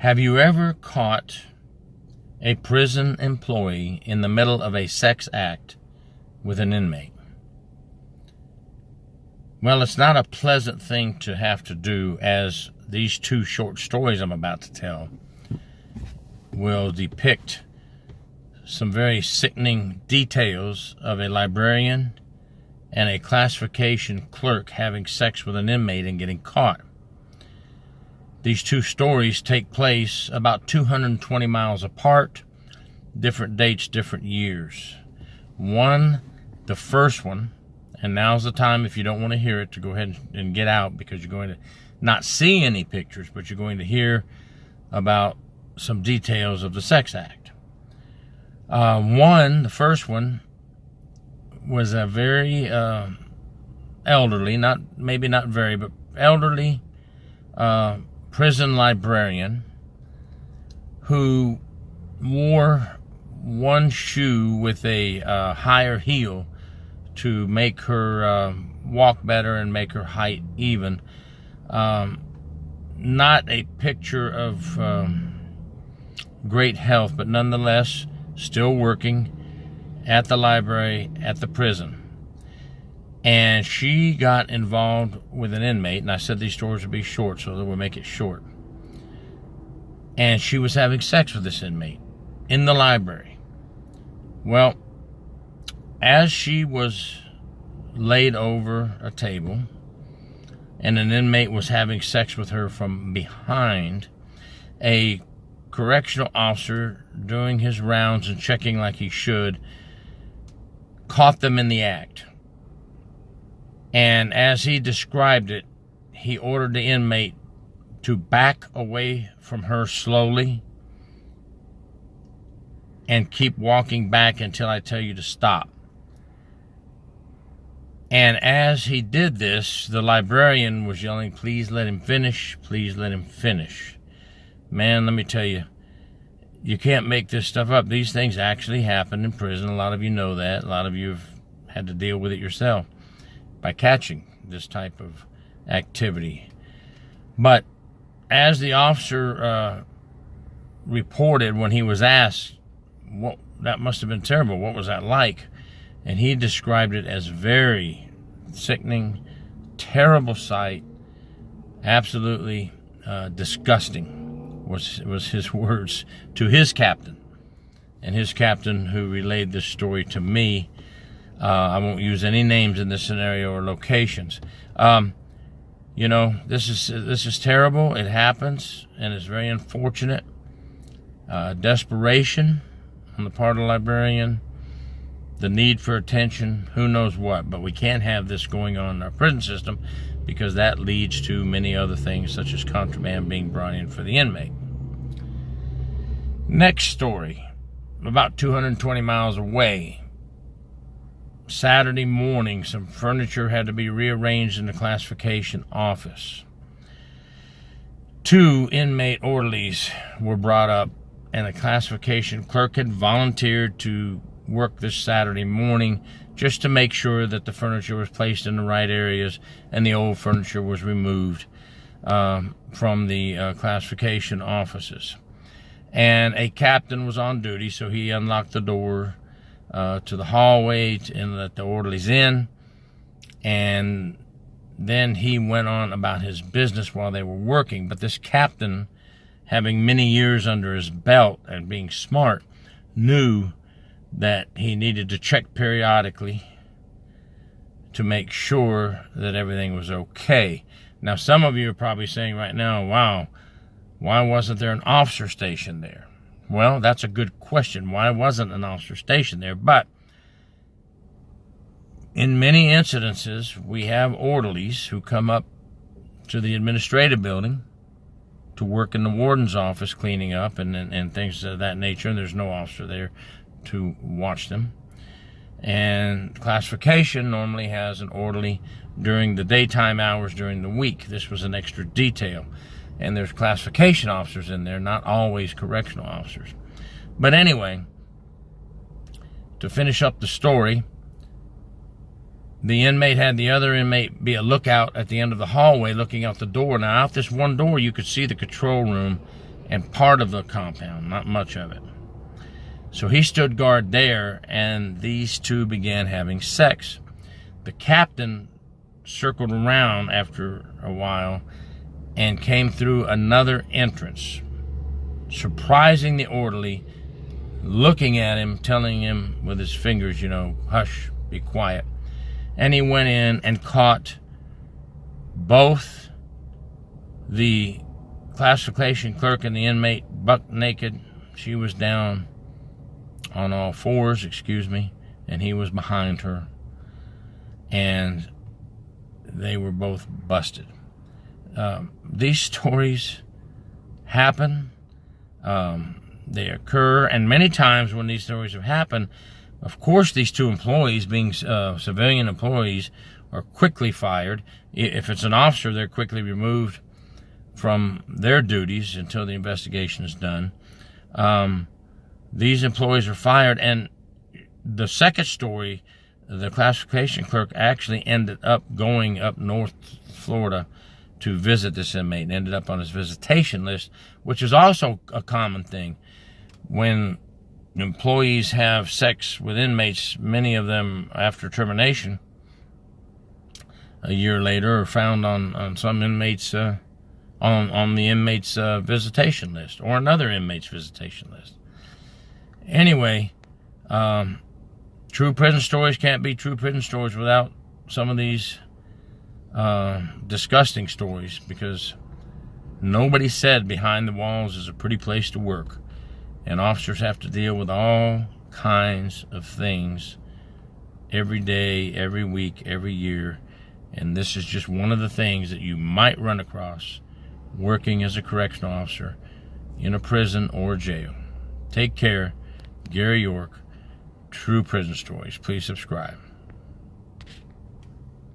Have you ever caught a prison employee in the middle of a sex act with an inmate? Well, it's not a pleasant thing to have to do, as these two short stories I'm about to tell will depict some very sickening details of a librarian and a classification clerk having sex with an inmate and getting caught. These two stories take place about 220 miles apart, different dates, different years. The first one, and now's the time, if you don't want to hear it, to go ahead and get out, because you're going to not see any pictures, but you're going to hear about some details of the sex act. The first one was a very elderly, maybe not very, but elderly prison librarian who wore one shoe with a higher heel to make her walk better and make her height even. Not a picture of great health, but nonetheless still working at the library at the prison. And she got involved with an inmate, and I said these stories would be short, so that we'll make it short. And she was having sex with this inmate in the library. Well, as she was laid over a table and an inmate was having sex with her from behind, a correctional officer, doing his rounds and checking like he should, caught them in the act. And as he described it, he ordered the inmate to back away from her slowly and keep walking back until I tell you to stop. And as he did this, the librarian was yelling, "Please let him finish, please let him finish." Man, let me tell you, you can't make this stuff up. These things actually happen in prison. A lot of you know that. A lot of you have had to deal with it yourself by catching this type of activity. But as the officer reported, when he was asked, that must have been terrible, what was that like? And he described it as very sickening, terrible sight, absolutely disgusting was his words to his captain. And his captain, who relayed this story to me, I won't use any names in this scenario or locations. This is terrible. It happens, and it's very unfortunate. Desperation on the part of the librarian, the need for attention, who knows what. But we can't have this going on in our prison system, because that leads to many other things, such as contraband being brought in for the inmate. Next story, about 220 miles away. Saturday morning, some furniture had to be rearranged in the classification office. 2 inmate orderlies were brought up, and a classification clerk had volunteered to work this Saturday morning just to make sure that the furniture was placed in the right areas and the old furniture was removed from the classification offices. And a captain was on duty, so he unlocked the door to the hallway and let the orderlies in, and then he went on about his business while they were working. But this captain, having many years under his belt and being smart, knew that he needed to check periodically to make sure that everything was okay. Now, some of you are probably saying right now, wow, why wasn't there an officer stationed there? Well, that's a good question. Why wasn't an officer stationed there? But in many incidences, we have orderlies who come up to the administrative building to work in the warden's office cleaning up and things of that nature, and there's no officer there to watch them. And classification normally has an orderly during the daytime hours during the week. This was an extra detail. And there's classification officers in there, not always correctional officers. But anyway, to finish up the story, the inmate had the other inmate be a lookout at the end of the hallway looking out the door. Now, out this one door, you could see the control room and part of the compound, not much of it. So he stood guard there, and these two began having sex. The captain circled around after a while and came through another entrance, surprising the orderly, looking at him, telling him with his fingers, hush, be quiet. And he went in and caught both the classification clerk and the inmate buck naked. She was down on all fours, and he was behind her. And they were both busted. These stories happen. They occur, and many times when these stories have happened, of course, these two employees, being civilian employees, are quickly fired. If it's an officer, they're quickly removed from their duties until the investigation is done. These employees are fired, and the second story, the classification clerk actually ended up going up North Florida to visit this inmate and ended up on his visitation list, which is also a common thing. When employees have sex with inmates, many of them after termination a year later are found on some inmates on the inmate's visitation list or another inmate's visitation list. Anyway, true prison stories can't be true prison stories without some of these disgusting stories, because nobody said behind the walls is a pretty place to work, and officers have to deal with all kinds of things every day, every week, every year, and this is just one of the things that you might run across working as a correctional officer in a prison or jail. Take care. Gary York, True Prison Stories. Please subscribe.